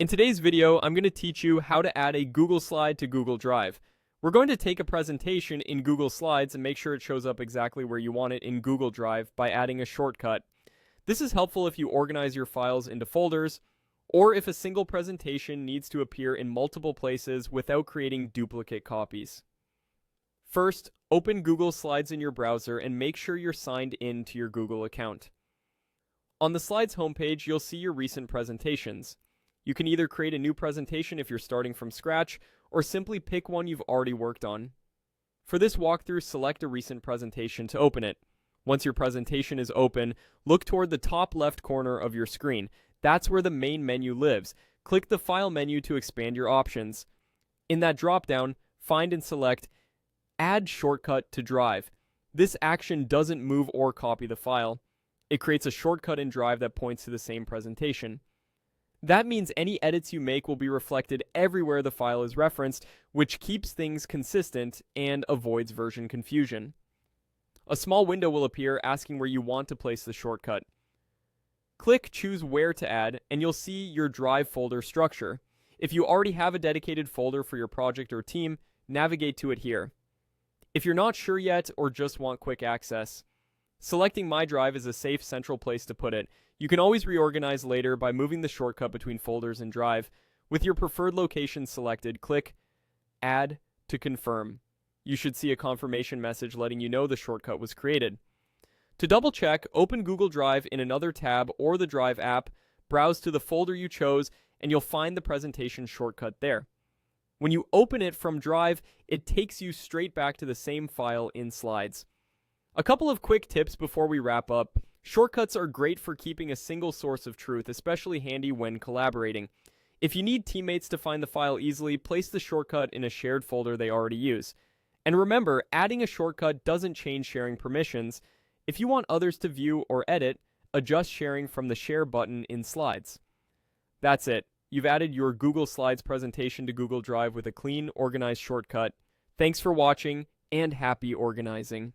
In today's video, I'm going to teach you how to add a Google Slide to Google Drive. We're going to take a presentation in Google Slides and make sure it shows up exactly where you want it in Google Drive by adding a shortcut. This is helpful if you organize your files into folders, or if a single presentation needs to appear in multiple places without creating duplicate copies. First, open Google Slides in your browser and make sure you're signed in to your Google account. On the Slides homepage, you'll see your recent presentations. You can either create a new presentation if you're starting from scratch, or simply pick one you've already worked on. For this walkthrough, select a recent presentation to open it. Once your presentation is open, look toward the top left corner of your screen. That's where the main menu lives. Click the File menu to expand your options. In that drop-down, find and select Add Shortcut to Drive. This action doesn't move or copy the file. It creates a shortcut in Drive that points to the same presentation. That means any edits you make will be reflected everywhere the file is referenced, which keeps things consistent and avoids version confusion. A small window will appear asking where you want to place the shortcut. Click Choose Where to Add, and you'll see your Drive folder structure. If you already have a dedicated folder for your project or team, navigate to it here. If you're not sure yet or just want quick access, selecting My Drive is a safe central place to put it. You can always reorganize later by moving the shortcut between folders in Drive. With your preferred location selected, click Add to confirm. You should see a confirmation message letting you know the shortcut was created. To double check, open Google Drive in another tab or the Drive app, browse to the folder you chose, and you'll find the presentation shortcut there. When you open it from Drive, it takes you straight back to the same file in Slides. A couple of quick tips before we wrap up. Shortcuts are great for keeping a single source of truth, especially handy when collaborating. If you need teammates to find the file easily, place the shortcut in a shared folder they already use. And remember, adding a shortcut doesn't change sharing permissions. If you want others to view or edit, adjust sharing from the Share button in Slides. That's it. You've added your Google Slides presentation to Google Drive with a clean, organized shortcut. Thanks for watching, and happy organizing.